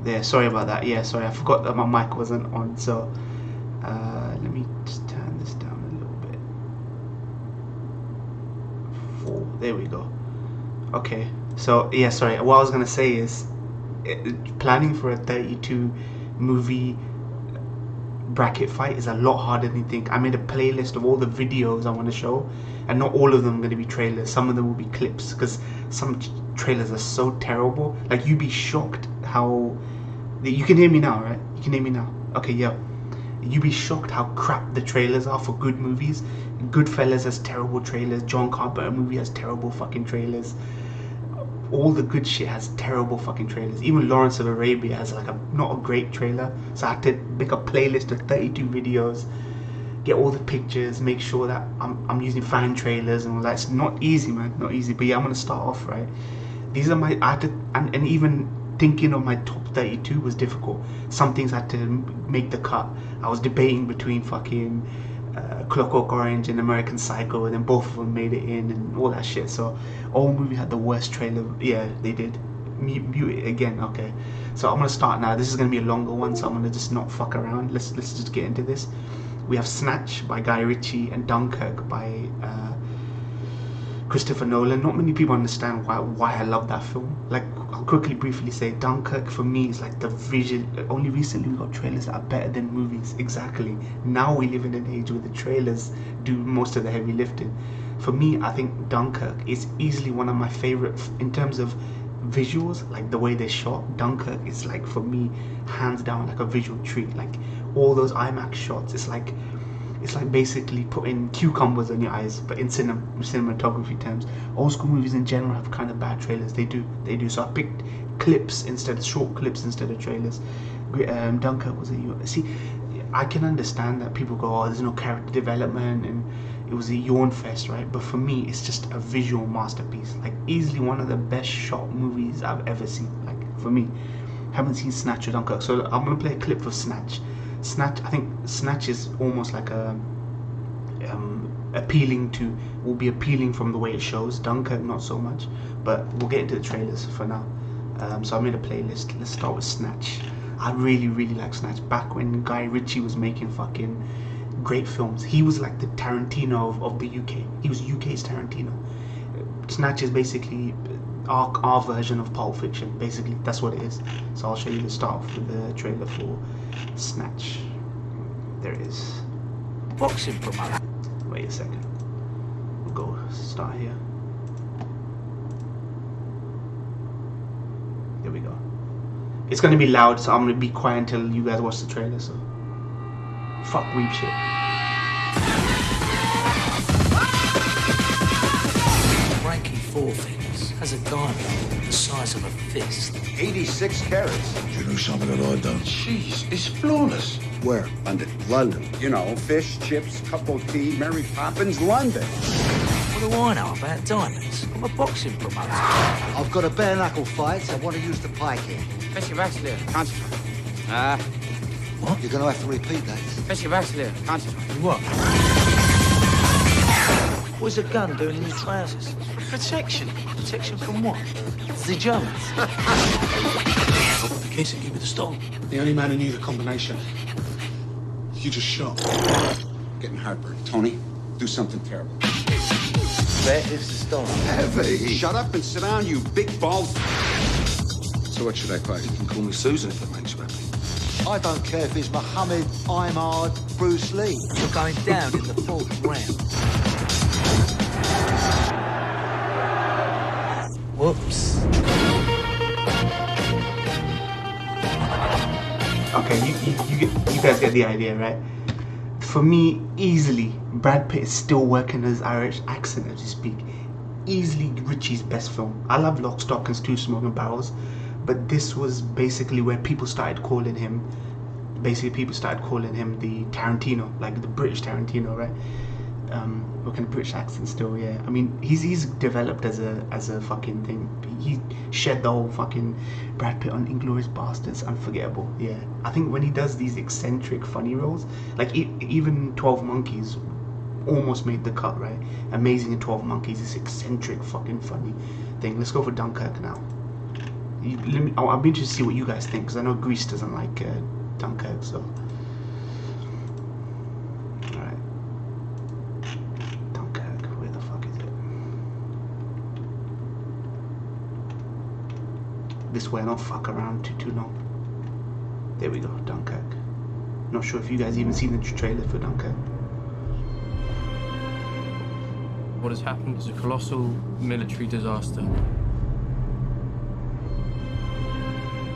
There, sorry about that. Yeah, sorry, I forgot that my mic wasn't on. So let me just turn this down a little bit. 4. There we go. Okay. So yeah, sorry. What I was gonna say is, planning for a 32 movie bracket fight is a lot harder than you think. I made a playlist of all the videos I want to show, and not all of them are going to be trailers. Some of them will be clips, because some trailers are so terrible. Like, you'd be shocked how... You can hear me now, right? You can hear me now. Okay, yeah. You'd be shocked how crap the trailers are for good movies. Goodfellas has terrible trailers. John Carpenter movie has terrible fucking trailers. All the good shit has terrible fucking trailers. Even Lawrence of Arabia has like not a great trailer. So I had to make a playlist of 32 videos, get all the pictures, make sure that I'm using fan trailers and all that. It's not easy, man, not easy. But yeah, I'm gonna start off, right? These are my, I had to, and even thinking of my top 32 was difficult. Some things had to make the cut. I was debating between fucking Clockwork Orange and American Psycho, and then both of them made it in and all that shit. So all movie had the worst trailer. Yeah, they did. Mute it again. Okay, so I'm gonna start now. This is gonna be a longer one, so I'm gonna just not fuck around. Let's just get into this. We have Snatch by Guy Ritchie and Dunkirk by Christopher Nolan. Not many people understand why I love that film. Like, I'll quickly briefly say, Dunkirk for me is like the vision. Only recently we got trailers that are better than movies. Exactly. Now we live in an age where the trailers do most of the heavy lifting. For me, I think Dunkirk is easily one of my favorite in terms of visuals, like the way they shot. Dunkirk is like, for me, hands down, like a visual treat. Like all those IMAX shots, it's like basically putting cucumbers on your eyes, but in cinematography terms. Old school movies in general have kind of bad trailers. They do. So I picked clips instead of short clips instead of trailers. Dunkirk was see, I can understand that people go, oh, there's no character development and it was a yawn fest, right? But for me, it's just a visual masterpiece. Like, easily one of the best shot movies I've ever seen. Like, for me, haven't seen Snatch or Dunkirk, so I'm gonna play a clip for Snatch. Snatch, I think Snatch is almost like a will be appealing from the way it shows. Dunkirk not so much, but we'll get into the trailers for now. So I made a playlist. Let's start with Snatch. I really like Snatch. Back when Guy Ritchie was making fucking great films, he was like the Tarantino of the UK. He was UK's Tarantino. Snatch is basically our version of Pulp Fiction. Basically, that's what it is. So I'll show you the start off with the trailer for Snatch. There it is. Boxing promoter. Wait a second. We'll go start here. There we go. It's gonna be loud, so I'm gonna be quiet until you guys watch the trailer. So fuck weep shit. Frankie Four Fingers has a diamond the size of a fist. 86 carats. Do you know something that I don't? Jeez, it's flawless. Where? London. London. You know, fish, chips, cup of tea, Mary Poppins, London. What do I know about diamonds? I'm a boxing promoter. I've got a bare knuckle fight. I want to use the pike here. Concentrate. What? You're going to have to repeat that. Concentrate. What? What's a gun doing in your trousers? Protection. Protection from what? The Germans. The case that gave me the stone. The only man who knew the combination. You just shot. Getting heartburn. Tony, do something terrible. Where is the stone? Heavy. Shut up and sit down, you big bald. So what should I play? You can call me Susan if it makes you happy. I don't care if it's Muhammad, Imard, Bruce Lee. You're going down in the 4th round. Whoops. Okay, you guys get the idea, right? For me, easily, Brad Pitt is still working his Irish accent as we speak. Easily Ritchie's best film. I love Lock, Stock and Two Smoking Barrels, but this was basically where people started calling him the Tarantino, like the British Tarantino, right? Working British accent still, yeah. I mean, he's developed as a fucking thing. He shed the whole fucking Brad Pitt on Inglourious Basterds, unforgettable, yeah. I think when he does these eccentric funny roles, like even 12 Monkeys almost made the cut, right? Amazing in 12 Monkeys, this eccentric fucking funny thing. Let's go for Dunkirk now. I'll be interested to see what you guys think, because I know Greece doesn't like Dunkirk, so. Alright. Dunkirk, where the fuck is it? This way, I don't fuck around too long. There we go, Dunkirk. Not sure if you guys even seen the trailer for Dunkirk. What has happened is a colossal military disaster.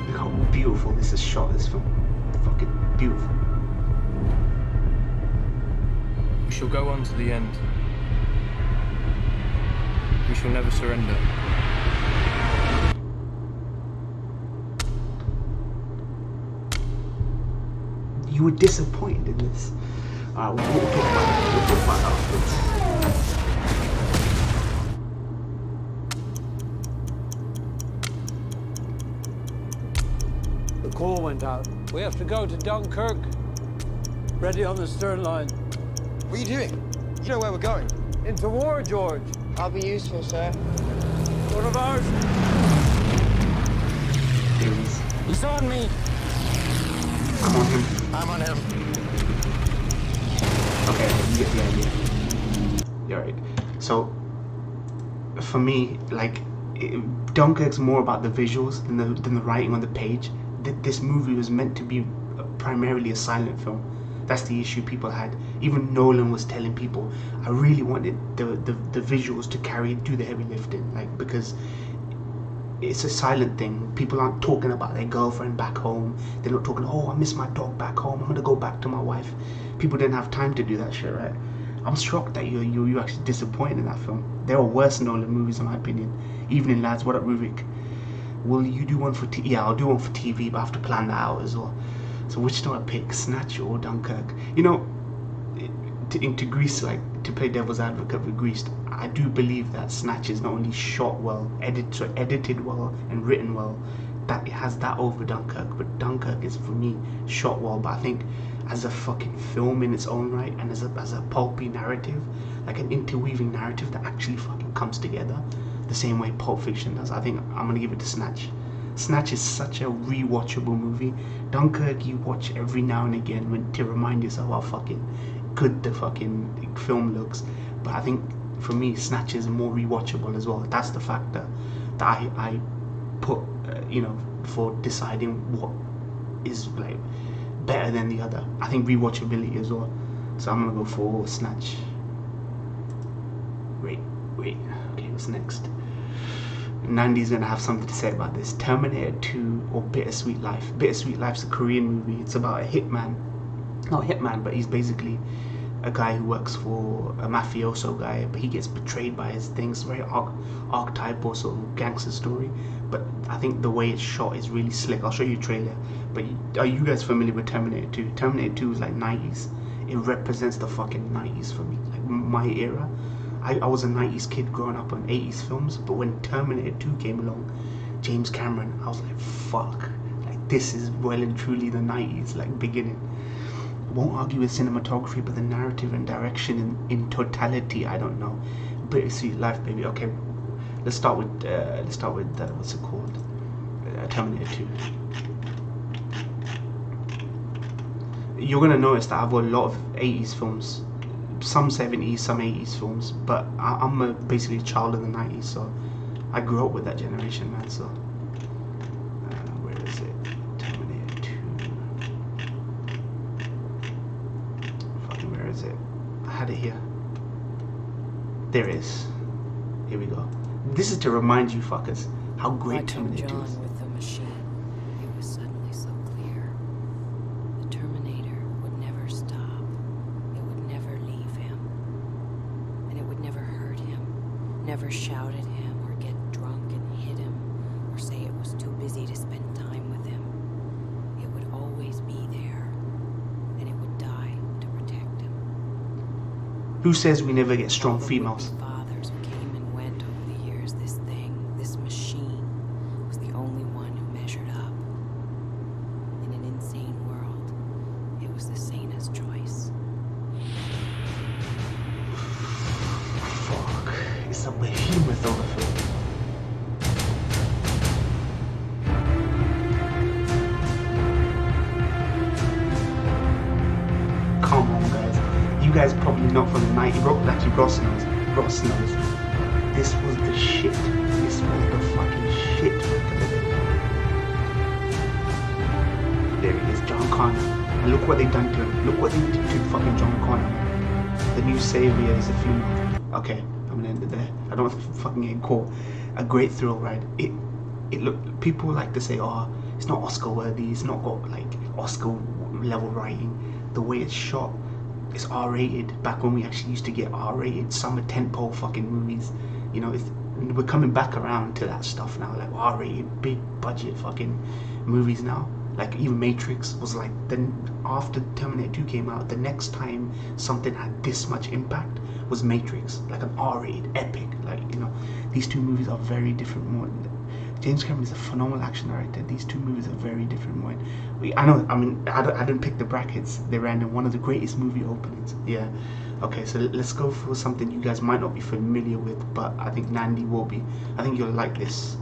Look how beautiful this is shot, this film. Fucking beautiful. We shall go on to the end. We shall never surrender. You were disappointed in this. We'll talk about it. We'll talk about it afterwards. The call went out. We have to go to Dunkirk. Ready on the stern line. What are you doing? You know where we're going. Into war, George. I'll be useful, sir. One of ours. He's on me. I'm on him. I'm on him. Okay, you get the idea. You're right. So, for me, like, Dunkirk's more about the visuals than the writing on the page. This movie was meant to be primarily a silent film. That's the issue people had. Even Nolan was telling people, I really wanted the visuals to do the heavy lifting, like, because it's a silent thing. People aren't talking about their girlfriend back home. They're not talking, oh, I miss my dog back home, I'm gonna go back to my wife. People didn't have time to do that shit, right? I'm shocked that you're actually disappointed in that film. There are worse Nolan movies, in my opinion. Evening Lads, what up, Rubik? Will you do one for TV? Yeah, I'll do one for TV, but I have to plan that out as well. So which do I pick, Snatch or Dunkirk? You know, into Greece, like, to play devil's advocate for Greece, I do believe that Snatch is not only shot well, edited well, and written well, that it has that over Dunkirk. But Dunkirk is, for me, shot well. But I think as a fucking film in its own right, and as a pulpy narrative, like an interweaving narrative that actually fucking comes together, the same way Pulp Fiction does, I think I'm gonna give it to Snatch. Snatch is such a rewatchable movie. Dunkirk you watch every now and again to remind yourself how fucking good the fucking film looks. But I think for me, Snatch is more rewatchable as well. That's the factor that I put, for deciding what is like better than the other. I think rewatchability as well. So I'm gonna go for Snatch. Wait. Okay, what's next? Nandy's gonna have something to say about this. Terminator 2 or Bittersweet Life. Bittersweet Life's a Korean movie. It's about a hitman. Not a hitman, but he's basically a guy who works for a mafioso guy, but he gets betrayed by his things. Very archetypal sort of gangster story. But I think the way it's shot is really slick. I'll show you a trailer. But are you guys familiar with Terminator 2? Terminator 2 is like 90s. It represents the fucking 90s for me. Like my era. I was a 90s kid growing up on 80s films, but when Terminator 2 came along, James Cameron, I was like, fuck, like this is well and truly the 90s, like beginning. Won't argue with cinematography, but the narrative and direction in totality, I don't know. Bittersweet Life, baby. Okay, let's start with what's it called? Terminator 2. You're gonna notice that I've got a lot of 80s films. Some 70s, some 80s films, but I'm basically a child of the 90s, so I grew up with that generation, man. So where is it? Terminator 2. Fucking where is it? I had it here. There it is. Here we go. This is to remind you fuckers how great Terminator 2 is. With the machine, it was suddenly so clear. The Terminator would never stop. Never shout at him or get drunk and hit him or say it was too busy to spend time with him. It would always be there, and it would die to protect him. Who says we never get strong females? Fathers came and went over the years. This machine, was the only one who measured up. In an insane world, it was the sanest choice. It's a behemoth of a film. guys probably not from the 90s. Actually, Ross knows. This was the shit. This was the fucking shit. There he is, John Connor. And look what they've done to him. Look what they did to fucking John Connor. The new savior is a female. Okay, I'm gonna end it there. I don't want to fucking get caught. A great thrill ride. It look. People like to say, oh, it's not Oscar worthy. It's not got like Oscar level writing. The way it's shot, it's R-rated. Back when we actually used to get R-rated summer tentpole fucking movies, you know, we're coming back around to that stuff now, like R-rated, big budget fucking movies now. Like even Matrix was like, then after Terminator 2 came out, the next time something had this much impact was Matrix, like an R-rated epic. Like, you know, these two movies are very different. More, James Cameron is a phenomenal action director. These two movies are very different. I know. I mean, I didn't pick the brackets. They ran in one of the greatest movie openings. Yeah. Okay, so let's go for something you guys might not be familiar with, but I think Nandi will be. I think you'll like this.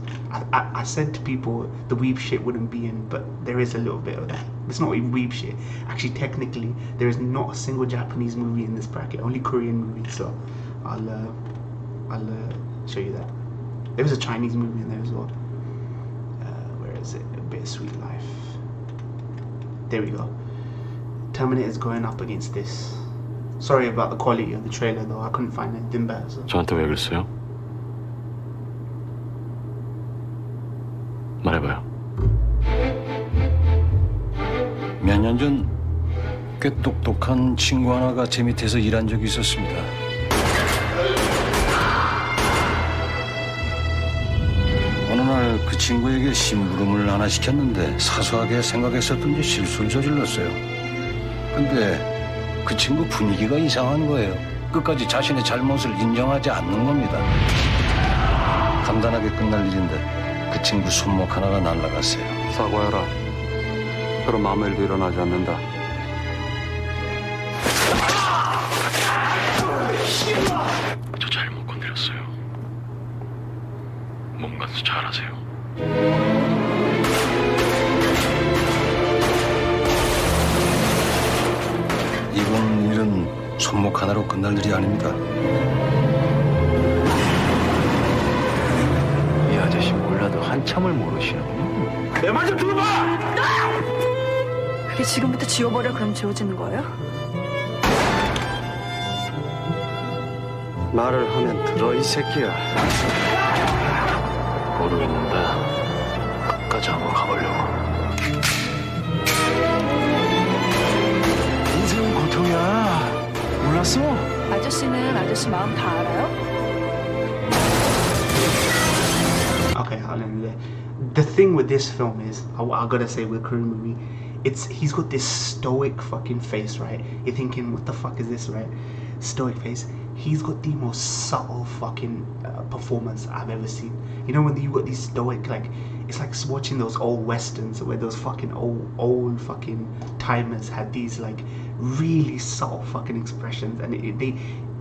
I said to people the weeb shit wouldn't be in, but there is a little bit of that. It's not even weeb shit. Actually, technically, there is not a single Japanese movie in this bracket. Only Korean movies. So I'll show you that. There was a Chinese movie in there as well. Where is it? A Bittersweet Life. There we go. Terminator is going up against this. Sorry about the quality of the trailer though. I couldn't find anything better. So. 저한테 왜 그랬어요? 말해봐요. 몇 년 전 꽤 똑똑한 친구 하나가 제 밑에서 일한 적이 있었습니다. 어느 날 그 친구에게 심부름을 하나 시켰는데 사소하게 생각했었던지 실수를 저질렀어요. 근데 그 친구 분위기가 이상한 거예요. 끝까지 자신의 잘못을 인정하지 않는 겁니다. 간단하게 끝날 일인데 그 친구 손목 하나가 날아갔어요. 사과해라. 그럼 아무 일도 일어나지 않는다. 저 잘못 건드렸어요. 뭔가 잘하세요. 이번 일은 손목 하나로 끝날 일이 아닙니다. 이 아저씨 몰라도 한참을 모르시는군요. 내 말 좀 들어봐! 그게 지금부터 지워버려 그럼 지워지는 거예요? 말을 하면 들어 이 새끼야. 모르겠는데 끝까지 한번 가보려고. 인생은 고통이야. 몰랐어? 아저씨는 아저씨 마음 다 알아요? Okay, I'll end there. The thing with this film is, I gotta say with Korean movie, he's got this stoic fucking face, right? You're thinking, what the fuck is this, right? Stoic face. He's got the most subtle fucking performance I've ever seen. You know when you got these stoic, like, it's like watching those old westerns where those fucking old fucking timers had these like really subtle fucking expressions, and they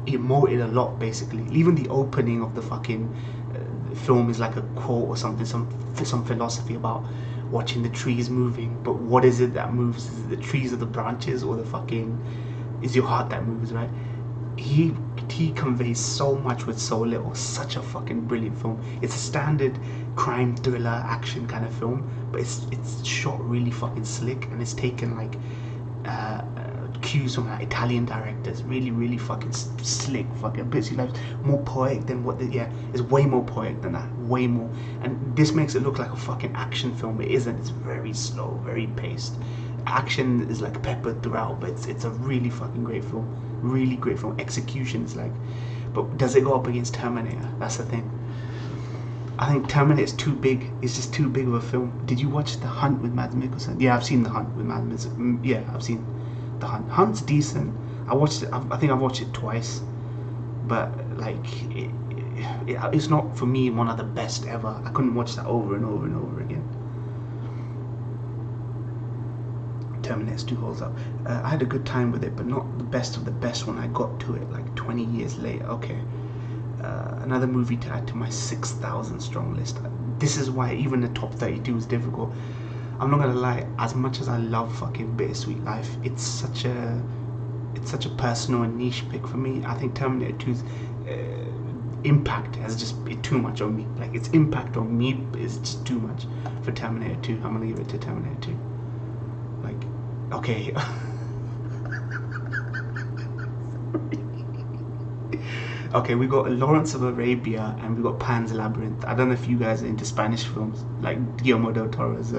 emoted a lot basically. Even the opening of the fucking film is like a quote or something, some philosophy about watching the trees moving. But what is it that moves? Is it the trees or the branches, or the fucking, is your heart that moves, right? He conveys so much with so little. Such a fucking brilliant film. It's a standard crime thriller action kind of film, but it's shot really fucking slick, and it's taken like cues from like Italian directors. Really fucking slick. Fucking busy life. More poetic than what it's way more poetic than that. Way more. And this makes it look like a fucking action film. It isn't. It's very slow, very paced. Action is like peppered throughout, but it's a really fucking great film. Really great film. Execution is like, but does it go up against Terminator? That's the thing. I think Terminator is too big. It's just too big of a film. Did you watch The Hunt with Mads Mikkelsen? Yeah, I've seen The Hunt with Mads Mikkelsen. Yeah, I've seen The Hunt. Hunt's decent. I watched it. I think I've watched it twice, but like it's not for me one of the best ever. I couldn't watch that over and over and over again. Terminator 2 holds up. I had a good time with it, but not the best of the best when I got to it like 20 years later. Okay, another movie to add to my 6,000 strong list. This is why even the top 32 is difficult. I'm not gonna lie, as much as I love fucking Bittersweet Life, it's such a it's such a personal and niche pick for me. I think Terminator 2's impact has just been too much on me. Like, its impact on me is just too much for Terminator 2. I'm gonna give it to Terminator 2. Like, okay. Okay, we got Lawrence of Arabia and we got Pan's Labyrinth. I don't know if you guys are into Spanish films, like Guillermo del Toro's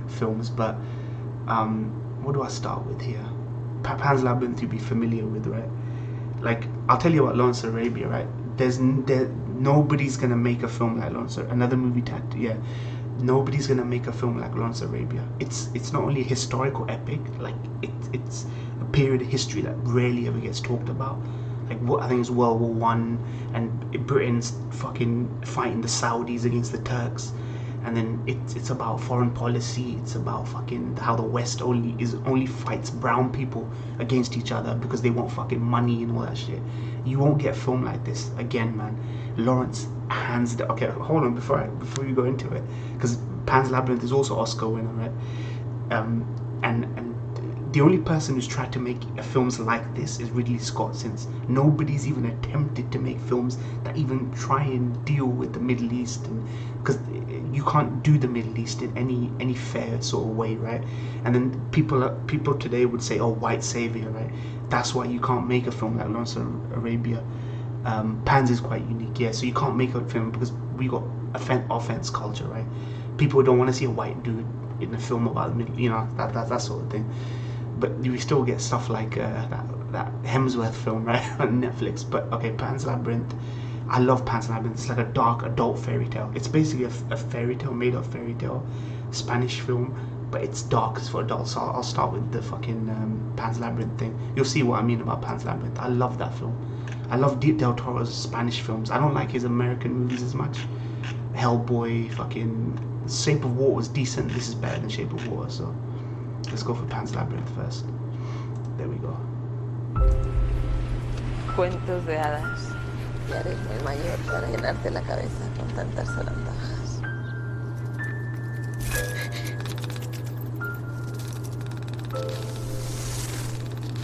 films, but what do I start with here? Pan's Labyrinth you'd be familiar with, right? Like, I'll tell you about Lawrence of Arabia, right? Nobody's gonna make a film like Lawrence of another movie nobody's gonna make a film like Lawrence of Arabia. It's not only a historical epic, like it's a period of history that rarely ever gets talked about. Like, what I think is World War One, and Britain's fucking fighting the Saudis against the Turks, and then it's about foreign policy. It's about fucking how the West only fights brown people against each other because they want fucking money and all that shit. You won't get a film like this again, man. Lawrence, hands down. Okay, hold on before you go into it, because Pan's Labyrinth is also Oscar winner, right? And the only person who's tried to make films like this is Ridley Scott, since nobody's even attempted to make films that even try and deal with the Middle East, and because you can't do the Middle East in any fair sort of way, right? And then people today would say, oh, white savior, right? That's why you can't make a film like Lawrence of Arabia. Pan's is quite unique, yeah. So you can't make a film because we got offense culture, right? People don't want to see a white dude in a film about the Middle, you know, that sort of thing. But we still get stuff like that Hemsworth film, right, on Netflix. But okay, Pan's Labyrinth, I love Pan's Labyrinth. It's like a dark adult fairy tale. It's basically a fairy tale made of fairy tale, Spanish film, but it's dark for adults. So I'll start with the fucking Pan's Labyrinth thing. You'll see what I mean about Pan's Labyrinth. I love that film. I love Del Toro's Spanish films. I don't like his American movies as much. Hellboy, fucking Shape of Water was decent. This is better than Shape of Water, so let's go for Pan's Labyrinth first. There we go. Cuentos de hadas. Ya eres muy mayor para llenarte la cabeza con tantas zarandajas.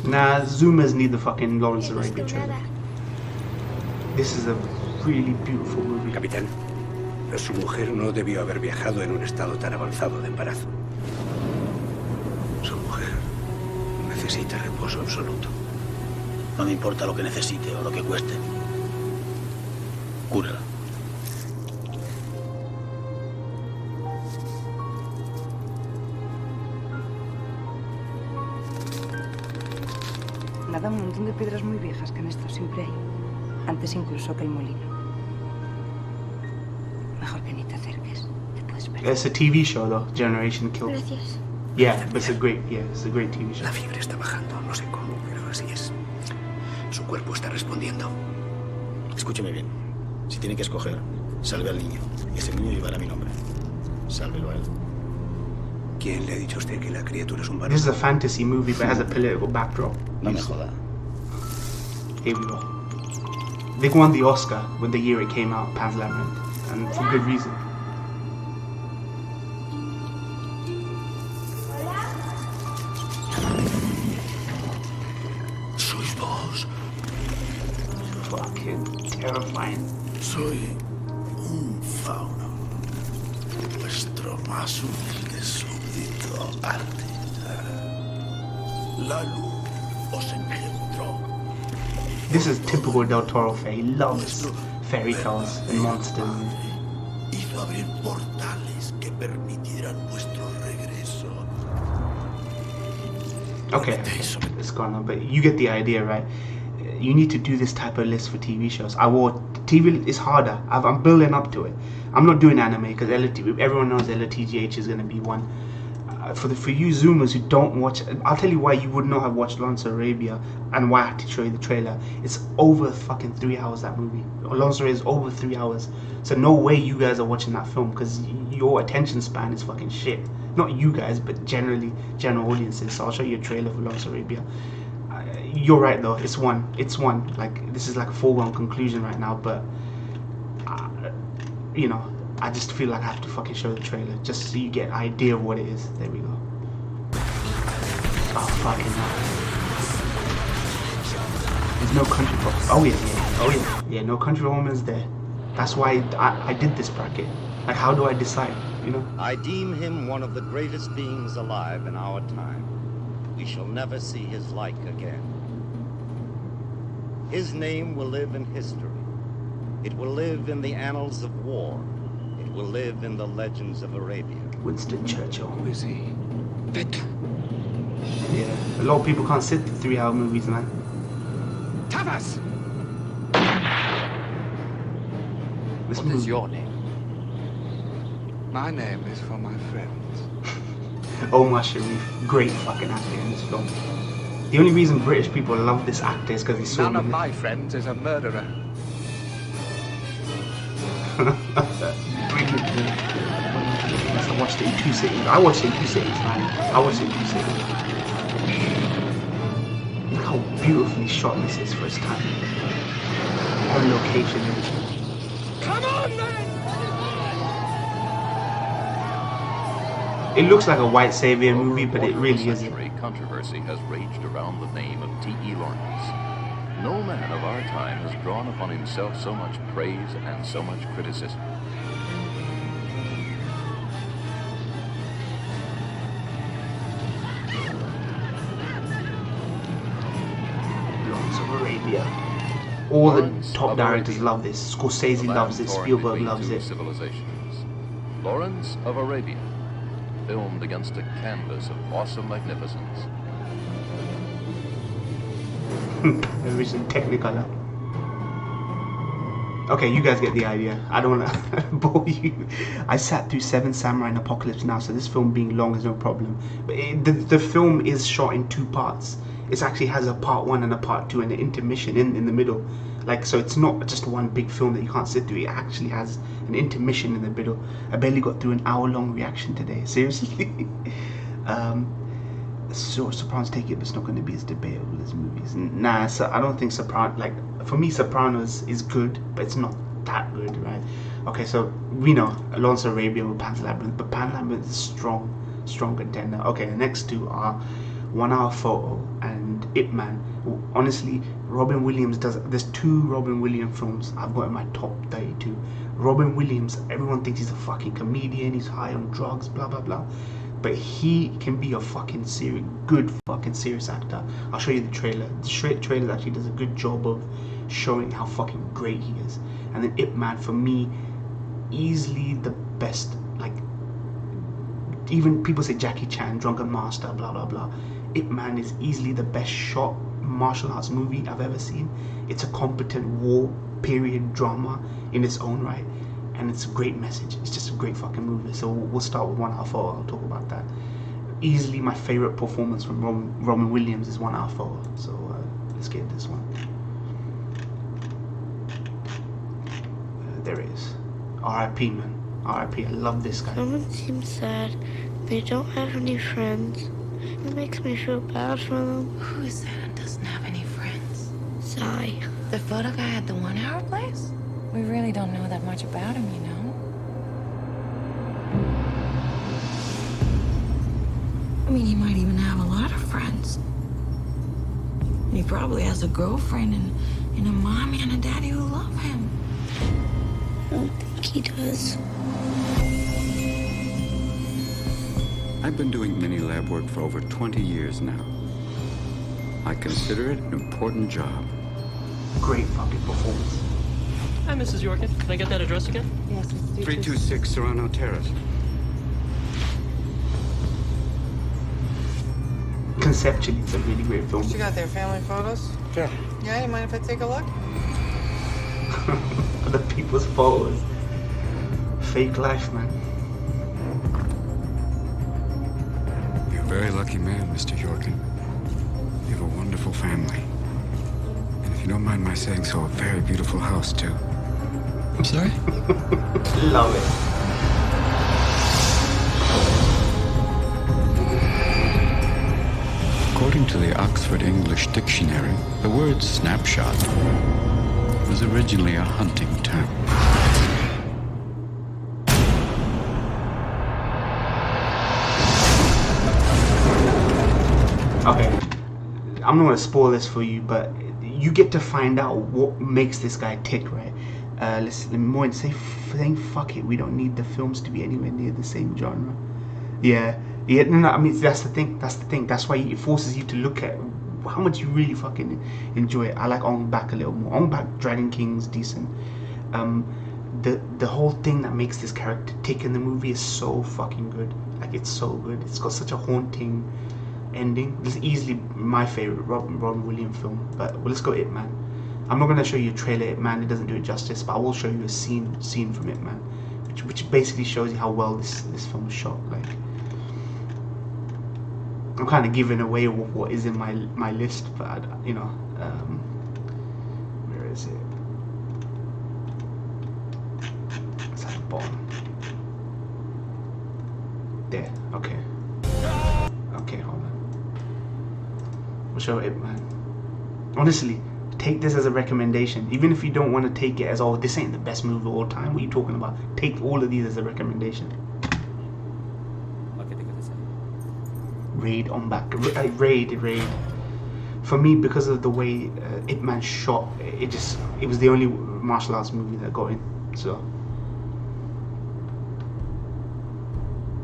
Nah, Zoomers need the fucking Lawrence of Arabia trailer. This is a really beautiful movie. Capitán, su mujer no debió haber viajado en un estado tan avanzado de embarazo. Su mujer necesita reposo absoluto. No me importa lo que necesite o lo que cueste. Cúrala. Nada, un montón de piedras muy viejas que han estado siempre ahí. Antes incluso que el molino. Mejor que ni te acerques. Te puedes perder. It's a TV show though, Generation Kill. Gracias. Yeah, but it's a great TV show. La fiebre está bajando, no sé cómo, pero así es. Su cuerpo está respondiendo. Escúcheme bien. Si tiene que escoger, salve al niño. Y ese niño llevará mi nombre. Sálvelo a él. ¿Quién le ha dicho a usted que la criatura es un varón? This is a fantasy movie but has a political backdrop. No me joda. Here we go. They won the Oscar when the year it came out, Pan's Labyrinth, and for good reason. Sois vos. Fucking terrifying. Soy un fauno. Vuestro más humilde súbdito arte. La luz os engendró. This is typical Del Toro fare. He loves fairy tales and monsters. Hizo abrir portales que permitieran vuestro regreso. Okay, it's gone on, but you get the idea, right? You need to do this type of list for TV shows. TV is harder. I'm building up to it. I'm not doing anime because everyone knows LTGH is going to be one. For you Zoomers who don't watch, I'll tell you why you would not have watched Lawrence of Arabia and why I had to show you the trailer. It's over fucking 3 hours, that movie. Lawrence of Arabia is over 3 hours. So no way you guys are watching that film because your attention span is fucking shit. Not you guys, but general audiences. So I'll show you a trailer for Lawrence of Arabia. You're right though, it's one. Like, this is like a foregone conclusion right now, but you know, I just feel like I have to fucking show the trailer just so you get an idea of what it is. There we go. Oh, fucking hell. No Country for... Oh yeah. Yeah, No Country for Home is there. That's why I did this bracket. Like, how do I decide, you know? I deem him one of the greatest beings alive in our time. We shall never see his like again. His name will live in history. It will live in the annals of war. It will live in the legends of Arabia. Winston Churchill. Who is he? Yeah, a lot of people can't sit through 3-hour movies, man. Tavas! What is your name? My name is for my friends. Omar Sharif, great fucking actor in this film. The only reason British people love this actor is because he's so... None of my friends is a murderer. I watched it in 2 cities. I watched it in 2 cities, man. I watched it in 2 cities. Look how beautifully shot this is for its time. On location. Come on, man! It looks like a white savior movie, but it really isn't. Controversy has raged around the name of T.E. Lawrence. No man of our time has drawn upon himself so much praise and so much criticism. Lawrence of Arabia. All the top directors love this. Scorsese loves it. Spielberg loves it. Civilizations. Lawrence of Arabia, filmed against a canvas of awesome magnificence. Original Technicolor. Okay, you guys get the idea. I don't want to bore you. I sat through 7 Samurai and Apocalypse Now, so this film being long is no problem. But the film is shot in 2 parts. It actually has a part 1 and a part 2 and an intermission in the middle. Like, so it's not just one big film that you can't sit through. It actually has an intermission in the middle. I barely got through an hour-long reaction today. Seriously. So Sopranos take it, but it's not going to be as debatable as movies. Nah, so I don't think Sopranos, like, for me Sopranos is good, but it's not that good, right? Okay, so we know Lawrence of Arabia with Pan's Labyrinth, but Pan's Labyrinth is strong contender. Okay, the next 2 are 1 Hour Photo and Ip Man. Honestly, Robin Williams does. There's 2 Robin Williams films I've got in my top 32. Robin Williams, everyone thinks he's a fucking comedian, he's high on drugs, blah blah blah. But he can be a fucking good fucking serious actor. I'll show you the trailer. The trailer actually does a good job of showing how fucking great he is. And then Ip Man, for me, easily the best. Like, even people say Jackie Chan, Drunken Master, blah blah blah. Ip Man is easily the best shot martial arts movie I've ever seen. It's a competent war period drama in its own right. And it's a great message. It's just a great fucking movie. So we'll start with 1 Hour Photo. I'll talk about that. Easily my favorite performance from Robin Williams is 1 Hour Photo. So let's get this one. There it is. R.I.P. man. R.I.P. I love this guy. Someone seems sad. They don't have any friends. It makes me feel bad for them. Who is that and doesn't have any friends? Sigh. The photo guy at the 1 Hour place? We really don't know that much about him, you know? I mean, he might even have a lot of friends. He probably has a girlfriend and a mommy and a daddy who love him. I don't think he does. I've been doing mini lab work for over 20 years now. I consider it an important job. Great fucking performance. Hi, Mrs. Yorkin. Can I get that address again? Yes, it's 326 Serrano Terrace. Conceptually, it's a really great film. What you got there, family photos? Sure. Yeah, you mind if I take a look? Other people's photos. Fake life, man. You're a very lucky man, Mr. Yorkin. You have a wonderful family. And if you don't mind my saying so, a very beautiful house, too. I'm sorry? Love it. According to the Oxford English Dictionary, the word snapshot was originally a hunting term. Okay, I'm not going to spoil this for you, but you get to find out what makes this guy tick, right? Let's more say saying fuck it, we don't need the films to be anywhere near the same genre. Yeah, no, I mean that's the thing. That's why it forces you to look at how much you really fucking enjoy it. I like Ong Bak a little more. Ong Bak, Dragon King's decent. The whole thing that makes this character tick in the movie is so fucking good. Like, it's so good. It's got such a haunting ending. This is easily my favorite Robin Williams film. But let's go Ip Man. I'm not gonna show you a trailer Ip Man. It doesn't do it justice. But I will show you a scene from Ip Man, which basically shows you how well this film is shot. Like, I'm kind of giving away what is in my list, but you know, where is it? It's at the bottom. There. Okay. Okay, hold on. We'll show it, man. Honestly, take this as a recommendation. Even if you don't want to take it as, oh, this ain't the best movie of all time. What are you talking about? Take all of these as a recommendation. Raid on back. Raid. For me, because of the way Ip Man shot, it was the only martial arts movie that got in. So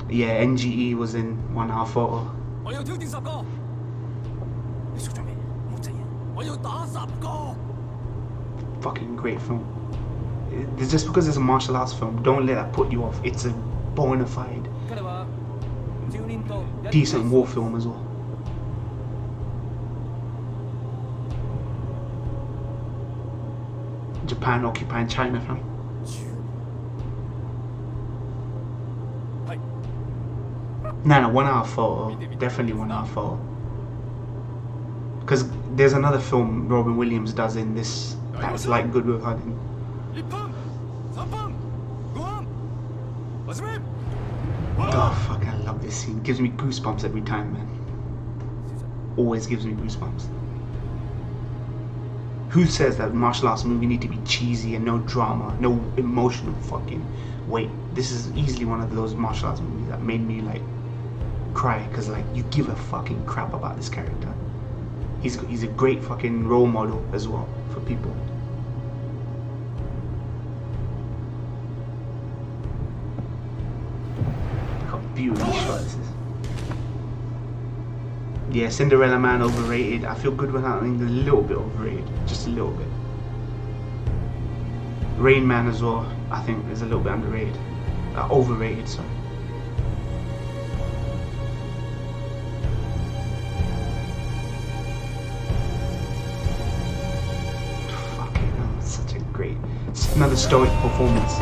yeah, NGE was in 1 hour photo. Fucking great film. Just because it's a martial arts film, don't let that put you off. It's a bona fide decent war film as well. Japan occupying China, fam. No, 1 hour photo. Definitely 1 hour photo. Because there's another film Robin Williams does in this that's like Good Will Hunting. Oh fuck, I love this scene. Gives me goosebumps every time, man. Always gives me goosebumps. Who says that martial arts movie need to be cheesy and no drama, no emotional fucking weight? This is easily one of those martial arts movies that made me like cry, because like you give a fucking crap about this character. He's a great fucking role model as well for people. Look how beautifully shot this is. Yeah, Cinderella Man overrated. I feel Good Will Hunting a little bit overrated, just a little bit. Rain Man as well, I think is a little bit underrated, overrated. Sorry. Fucking hell, it's such a great, it's another stoic performance.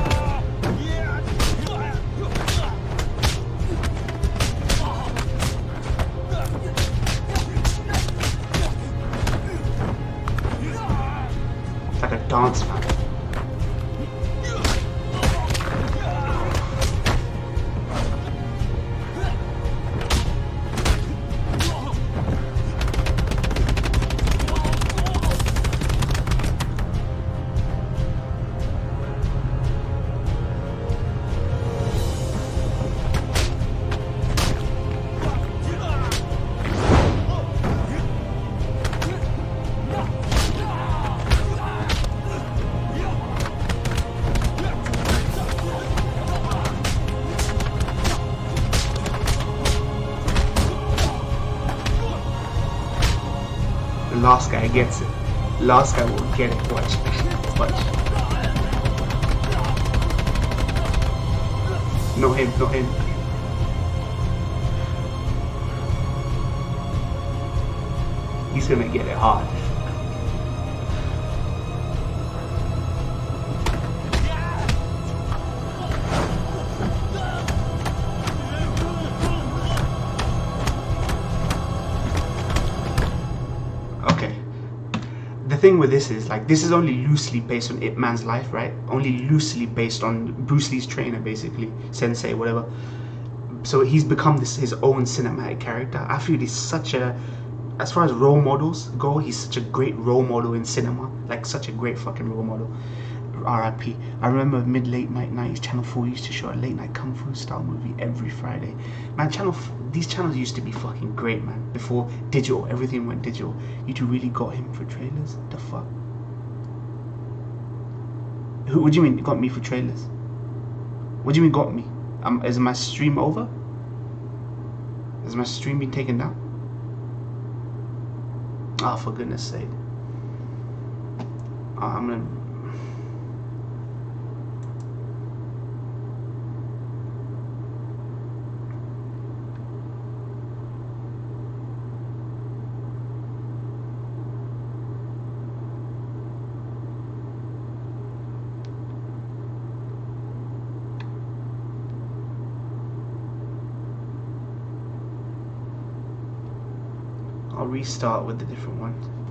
Dance, man. Last guy gets it. Last guy will get it. Watch. No him. He's gonna get it hard. The thing with this is, like, this is only loosely based on Ip Man's life, right? Only loosely based on Bruce Lee's trainer, basically, sensei, whatever. So he's become his own cinematic character. I feel he's such a, as far as role models go, he's such a great role model in cinema, like such a great fucking role model. R.I.P. I remember mid-late night 90s, Channel 4 used to show a late night kung fu style movie every Friday. Man, these channels used to be fucking great, man. Before digital, everything went digital. You two really got him for trailers? The fuck? What do you mean got me for trailers? What do you mean got me? Is my stream over? Is my stream being taken down? Oh, for goodness sake. Oh, I'm gonna... I'll restart with the different ones.